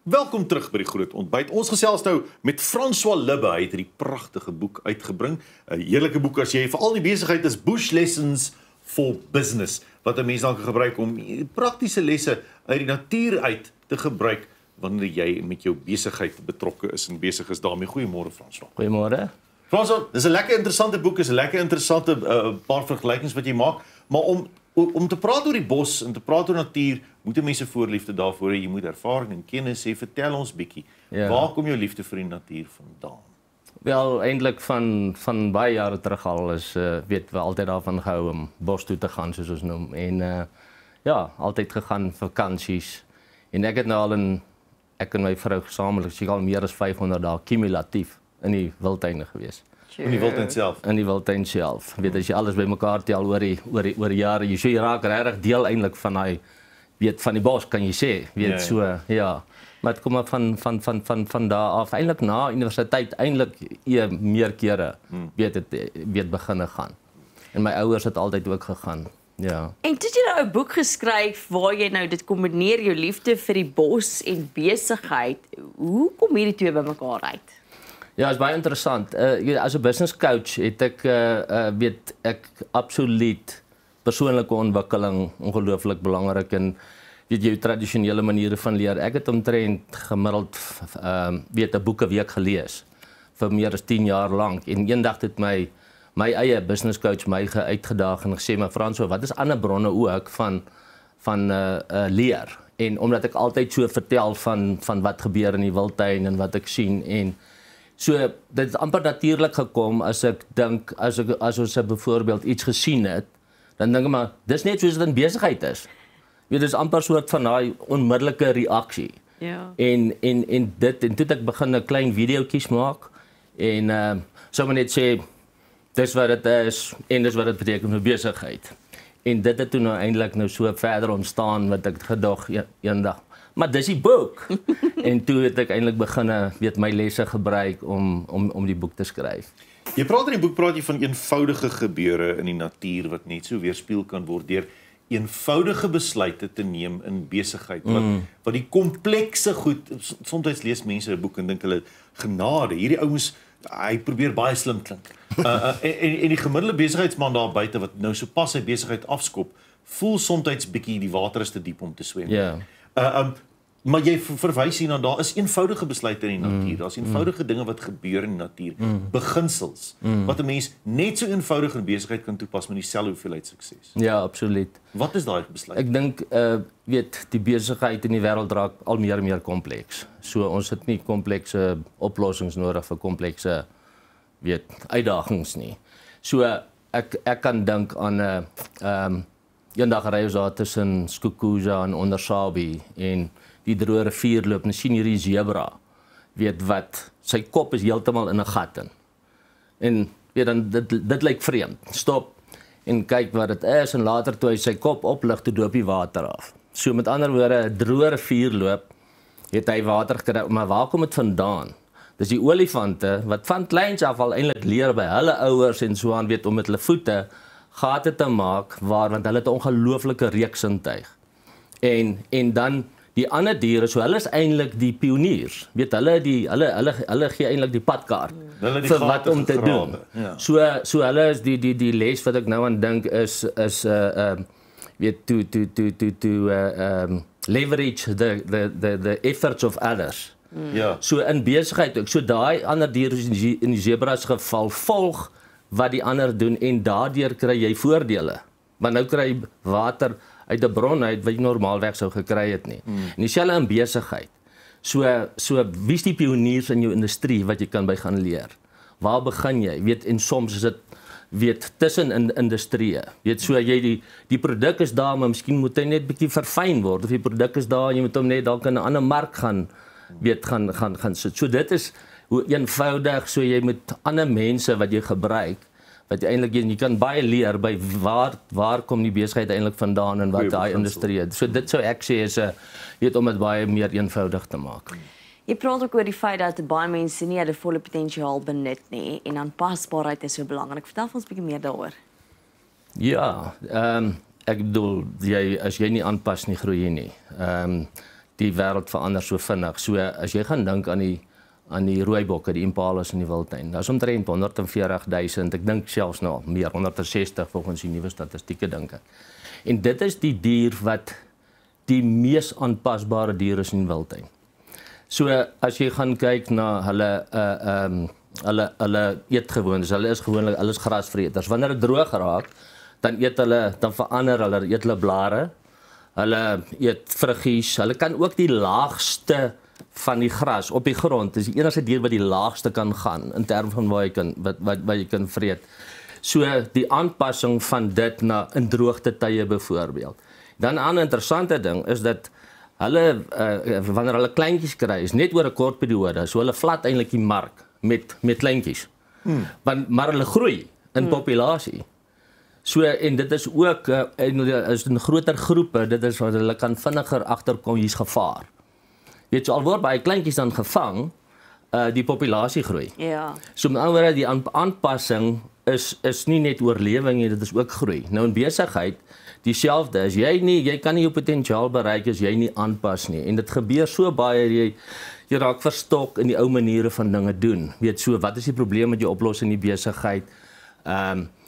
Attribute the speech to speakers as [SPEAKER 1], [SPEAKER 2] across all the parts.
[SPEAKER 1] Welkom terug by die Groot Ontbyt. Ons gesels nou met François Libbe. Hy het hierdie pragtige boek uitgebring. 'n Heerlike boek as jy veral die besigheid is, Bush Lessons for Business, wat 'n mens dan kan gebruik om praktiese lesse uit die natuur uit te gebruik wanneer jy met jou besigheid betrokke is en besig is daarmee. Goeiemôre François.
[SPEAKER 2] Goeiemôre.
[SPEAKER 1] François, dis 'n lekker interessante boek, is 'n lekker interessante paar vergelykings wat jy maak, maar om te praat oor die bos en te praat oor natuur, moet 'n mens 'n voorliefde daarvoor hê. Jy moet ervaring en kennis hê. Vertel ons bietjie, waar kom jou liefde vir die natuur vandaan?
[SPEAKER 2] Wel, eintlik van baie jare terug al is weet we altyd daarvan gehou om bos toe te gaan, soos ons noem. En ja, altyd gegaan vakansies. En ek het nou al ek en my vrou gesamentlik seker al meer as 500 dae kumulatief in die wildtuine gewees.
[SPEAKER 1] In die wildtuin self.
[SPEAKER 2] In die wildtuin self. Weet as jy alles bymekaar tel oor die jare, jy raak regtig deel eintlik van daai van die bos kan jy sê, so ja. Maar het kom maar van daar af, eintlik na universiteit eintlik meer kere weet begin gaan. En my ouers het altyd ook gegaan. Ja.
[SPEAKER 3] En toe jy nou 'n boek geskryf waar jy nou dit kombineer jou liefde vir die bos en besigheid. Hoe kom hierdie twee bymekaar uit?
[SPEAKER 2] Ja, is baie interessant. As 'n business coach het ek absoluut persoonlike ontwikkeling ongelooflik belangrik en jou tradisionele maniere van leer. Ek het omtrent gemiddeld 'n boek 'n week gelees vir meer as 10 jaar lank. En eendag het my eie business coach my uitgedaag en gesê, "Maar François, wat is ander bronne ook van leer?" En omdat ek altyd so vertel van wat gebeur in die wildtuin en wat ek sien en so dit het amper natuurlik gekom as ek dink as ons byvoorbeeld iets gesien het, dan dink ek maar dis net soos dit in besigheid is. Dit is amper soort van daai onmiddellike reaksie.
[SPEAKER 3] Ja.
[SPEAKER 2] En toe ek begin 'n klein videoetjies maak en sommer net sê dis wat dit is en dis wat dit beteken vir besigheid. En dit het toe nou eintlik nou so verder ontstaan wat ek gedag eendag. Maar dis die boek. En toe het ek eintlik begin my lesse gebruik om die boek te skryf.
[SPEAKER 1] Jy praat in die boek praat jy van eenvoudige gebeure in die natuur wat net so weerspieël kan word deur eenvoudige besluite te neem in besigheid wat die komplekse goed, soms lees mense 'n boek en dink hulle genade, hierdie ouens hy probeer baie slim klink. En die gemiddelde besigheidsman daar buite wat nou sopas sy besigheid afskop, voel soms bietjie die water is te diep om te swem.
[SPEAKER 2] Ja.
[SPEAKER 1] Maar jy verwys hierna, daar is eenvoudige besluite in die natuur. Daar's eenvoudige dinge wat gebeur in die natuur. Beginsels wat 'n mens net so eenvoudig in besigheid kan toepas met dieselfde hoeveelheid sukses.
[SPEAKER 2] Ja, absoluut.
[SPEAKER 1] Wat is daai besluit?
[SPEAKER 2] Ek dink die besigheid in die wêreld raak al meer en meer kompleks. So ons het nie komplekse oplossings nodig vir komplekse uitdagings nie. So ek kan dink aan eendag ry ons daar tussen Skukuza en Ondersabi en die droë rivier loop en sien hierdie zebra, wat sy kop is heeltemal in 'n gat in. En dan dit lyk vreemd. Stop en kyk wat dit is en later toe hy sy kop oplig toe doop die water af. So met ander woorde, 'n droë rivier loop, het hy water gekry, maar waar kom dit vandaan? Dis die olifante wat van kleins af al eintlik leer by hulle ouers en so aan om met hulle voete gate te maak want hulle het 'n ongelooflike reuksintuig. En dan die ander diere, so hulle is eintlik die pioniers. Hulle gee eintlik die padkaart vir wat om te doen.
[SPEAKER 1] Ja.
[SPEAKER 2] So hulle is die les wat ek nou aan dink is to leverage the efforts of others.
[SPEAKER 1] Ja.
[SPEAKER 2] So in besigheid ook. So daai ander diere in die zebras geval volg wat die ander doen en daardeur kry jy voordele. Maar nou kry jy water uit 'n bron uit wat jy normaalweg sou gekry het nie. En dieselfde in besigheid. So wie's die pioniers in jou industrie wat jy kan by gaan leer? Waar begin jy? En soms is dit tussen in industrieë. So jy die produk is daar, maar miskien moet hy net bietjie verfyn word of die produk is daar, jy moet hom net dalk in 'n ander mark gaan sit. So dit is hoe eenvoudig, so jy met ander mense wat jy gebruik, wat jy eintlik jy kan baie leer by waar kom die besigheid eintlik vandaan en wat daai industrie. So dit sou ek sê is om dit baie meer eenvoudig te maak.
[SPEAKER 3] Jy praat ook oor die feit dat baie mense nie hulle volle potensiaal benut nie en aanpasbaarheid is so belangrik. Vertel ons 'n bietjie meer daaroor.
[SPEAKER 2] Ja, ek bedoel as jy nie aanpas nie, groei jy nie. die wêreld verander so vinnig. So as jy gaan dink aan die rooibokke, die impalas in die wildtuin. Daar's omtrent 140.000, ek dink selfs nou meer, 160 volgens die nuwe statistieke dink ek. En dit is die dier wat die mees aanpasbare dier is in die wildtuin. So as jy gaan kyk na hulle eetgewoontes, hulle is grasvreters. Wanneer dit droog raak, dan verander hulle, eet hulle blare, hulle eet vruggies, hulle kan ook die laagste van die gras op die grond, dis die enigste dier wat die laagste kan gaan, in terme van waar jy kan vreet. So die aanpassing van dit na in droogte tye byvoorbeeld. Dan 'n ander interessante ding is dat hulle, wanneer hulle kleintjies kry, is net oor 'n kort periode, so hulle vat eintlik die mark met kleintjies. Maar hulle groei in populasie. So, en dit is ook, is in groter groepe, dit is wat hulle kan vinniger agterkom, hier's gevaar. Weet, so al word baie kleintjies dan gevang, die populasie groei.
[SPEAKER 3] Ja.
[SPEAKER 2] So met ander woorde, die aanpassing is nie net oorlewing nie, dit is ook groei. Nou in besigheid, dieselfde, as jy kan nie jou potensiaal bereik as jy nie aanpas nie. En dit gebeur so baie, jy raak verstok in die ou maniere van dinge doen. Weet so, wat is die probleem met jou oplossing in die besigheid?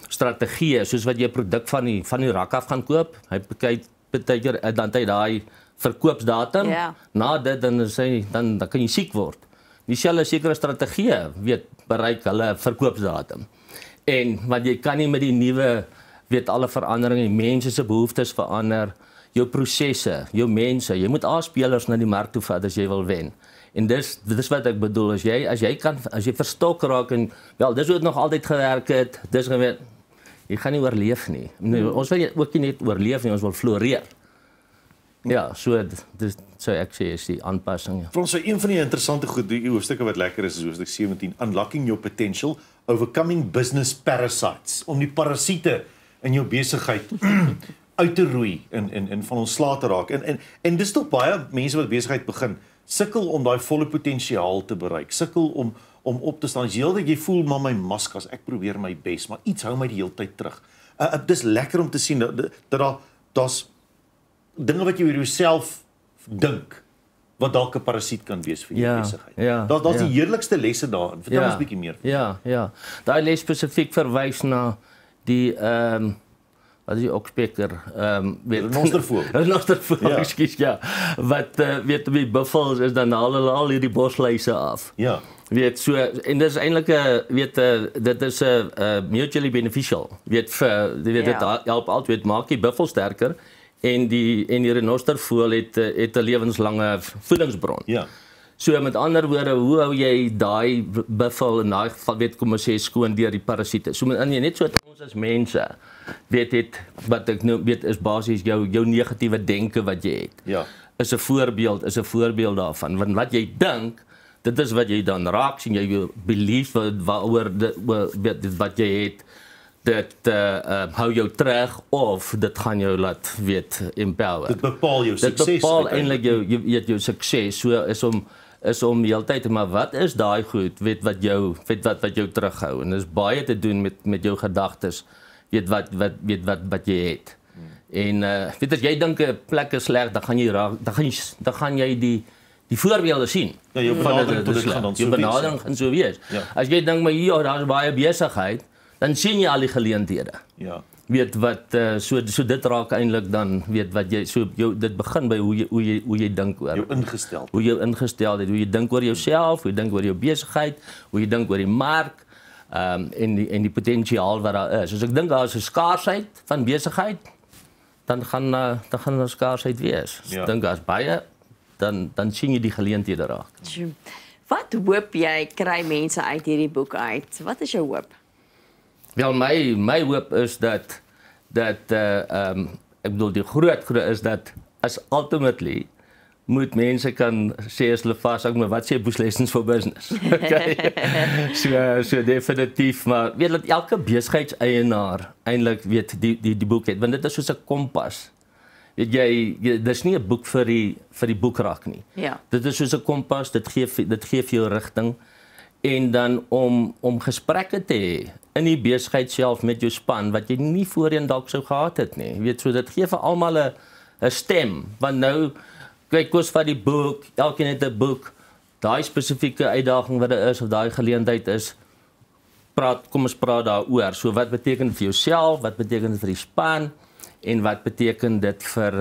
[SPEAKER 2] Strategieë, soos wat jy 'n produk van die rak af gaan koop, hy partykeer dan hy daai verkoopsdatum, na dit dan kan jy siek word. Dieselfde sekere strategieë, bereik hulle verkoopsdatum. En want jy kan nie met die nuwe, alle veranderinge, mense se behoeftes verander, jou prosesse, jou mense, jy moet A-spelers na die mark toe vat as jy wil wen. En dis wat ek bedoel, as jy verstok raak en dis hoe dit nog altyd gewerk het, jy gaan nie oorleef nie. Ons wil ook nie net oorleef nie, ons wil floreer. Ja, so dis ek sê is die aanpassing. Ja.
[SPEAKER 1] Frans, so een van die interessante hoofstukke wat lekker is hoofstuk 17, Unlocking Your Potential, Overcoming Business Parasites, om die parasiete in jou besigheid uit te roei en van ontslae te raak. En dis tog baie mense wat besigheid begin, sukkel om daai volle potensiaal te bereik, sukkel om op te staan. Jy voel maar my maskas, ek probeer my bes, maar iets hou my die hele tyd terug. Dis lekker om te sien dat daar's dinge wat jy oor jouself dink, wat dalk 'n parasiet kan wees vir jou besigheid. Daar's die heerlikste lesse daarin. Vertel ons 'n bietjie meer.
[SPEAKER 2] Ja. Daai les spesifiek verwys na die wat is die okspeker? Renostervoël, ekskuus, ja. Wat die buffels is dan al hierdie bosluise af.
[SPEAKER 1] Ja.
[SPEAKER 2] So, en dit is eintlik dit is mutually beneficial. Dit help altyd maak die buffel sterker en die renostervoël het 'n lewenslange voedingsbron.
[SPEAKER 1] Ja.
[SPEAKER 2] So met ander woorde, hoe hou jy daai buffel in daai geval kom ons sê skoon deur die parasiete. So net so ons as mense wat ek nou is basies jou negatiewe denke wat jy het.
[SPEAKER 1] Ja.
[SPEAKER 2] Is 'n voorbeeld daarvan. Want wat jy dink, dit is wat jy dan raak sien, jy belief waaroor wat jy het, dit hou jou terug of dit gaan jou laat empower.
[SPEAKER 1] Dit bepaal jou sukses.
[SPEAKER 2] Dit bepaal eintlik jou sukses. So is om die hele tyd, maar wat is daai goed, wat jou terughou? En dit is baie te doen met jou gedagtes, wat jy het. En as jy dink 'n plek is sleg, dan gaan jy die voorbeelde sien.
[SPEAKER 1] Ja, jou benadering
[SPEAKER 2] gaan so wees.
[SPEAKER 1] Ja.
[SPEAKER 2] As jy dink maar daar's baie besigheid, dan sien jy al die geleenthede.
[SPEAKER 1] Ja.
[SPEAKER 2] So dit raak eintlik dan wat jy dit begin by hoe jy dink oor.
[SPEAKER 1] Jou ingesteldheid.
[SPEAKER 2] Hoe jy ingesteldheid, hoe jy dink oor jouself, hoe jy dink oor jou besigheid, hoe jy dink oor die mark, en die potensiaal wat daar is. As ek dink daar is 'n skaarsheid van besigheid, dan gaan daar skaarsheid wees. As ek dink daar's baie, dan sien jy die geleenthede raak.
[SPEAKER 3] Wat hoop jy kry mense uit hierdie boek uit? Wat is jou hoop?
[SPEAKER 2] Wel, my hoop is dat ek bedoel die groot is dat as ultimately moet mense kan sê as hulle vashou, maar wat sê Bush Lessons for Business? Okay. So definitief, maar dat elke besigheidseienaar eintlik die boek het, want dit is soos 'n kompas. Dis nie 'n boek vir die boekrak nie.
[SPEAKER 3] Ja.
[SPEAKER 2] Dit is soos 'n kompas, dit gee vir jou rigting. En dan om gesprekke te hê in die besigheid self met jou span wat jy nie voorheen dalk sou gehad het nie. So dit gee vir almal 'n stem, want nou kyk kos van die boek, elkeen het 'n boek, daai spesifieke uitdaging wat daar is of daai geleentheid is, kom ons praat daaroor. So wat beteken dit vir jouself, wat beteken dit vir die span en wat beteken dit vir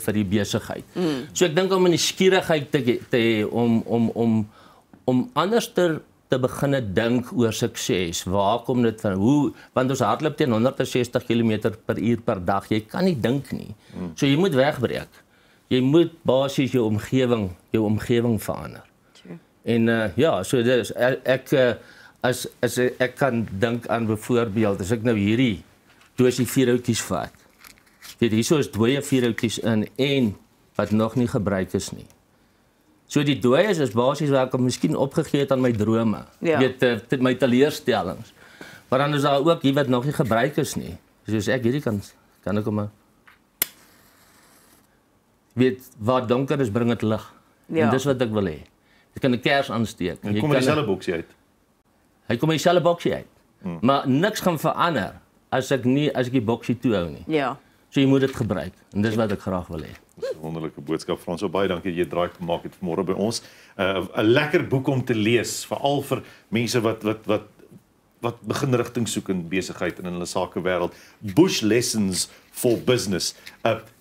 [SPEAKER 2] vir die besigheid. So ek dink om in die skierigheid te hê om anders te begin dink oor sukses. Waar kom dit van? Want ons hardloop teen 160 km/h per dag. Jy kan nie dink nie. So jy moet wegbreek. Jy moet basies jou omgewing verander. En ja, so dis as ek kan dink aan byvoorbeeld as ek nou hierdie dosie vierhoutjies vat. Weet hierso is dooie vierhoutjies in en wat nog nie gebruik is nie. So die dooies is basies waar ek miskien opgegee het aan my drome.
[SPEAKER 3] Ja.
[SPEAKER 2] Weet my teleurstellings. Maar dan is daar ook hier wat nog nie gebruik is nie. Soos ek hierdie kan ek hom weet waar donker is bring dit lig.
[SPEAKER 3] Ja.
[SPEAKER 2] En dis wat ek wil hê. Jy kan 'n kers aansteek.
[SPEAKER 1] En kom in dieselfde boksie uit.
[SPEAKER 2] Hy kom in dieselfde boksie uit. Maar niks gaan verander as ek die boksie toehou nie.
[SPEAKER 3] Ja.
[SPEAKER 2] So jy moet dit gebruik en dis wat ek graag wil hê.
[SPEAKER 1] Dis 'n wonderlike boodskap Frans. So baie dankie dat jy draai gemaak het vanmôre by ons. 'n Lekker boek om te lees, veral vir mense wat begin rigting soek in besigheid en in hulle sakewêreld. Bush Lessons for Business.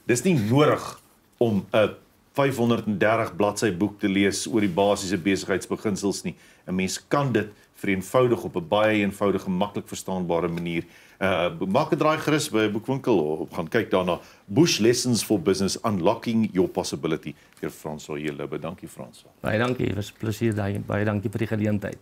[SPEAKER 1] Dis nie nodig om 'n 530 bladsy boek te lees oor die basiese besigheidsbeginsels nie. 'n Mens kan dit vereenvoudig op 'n baie eenvoudige, maklik verstaanbare manier. Maak 'n draai gerus by 'n boekwinkel of gaan kyk daarna. Bush Lessons for Business, Unlocking Your Possibility. Vir Frans Hillibe. Dankie Frans.
[SPEAKER 2] Baie dankie, was 'n plesier daai. Baie dankie vir die geleentheid.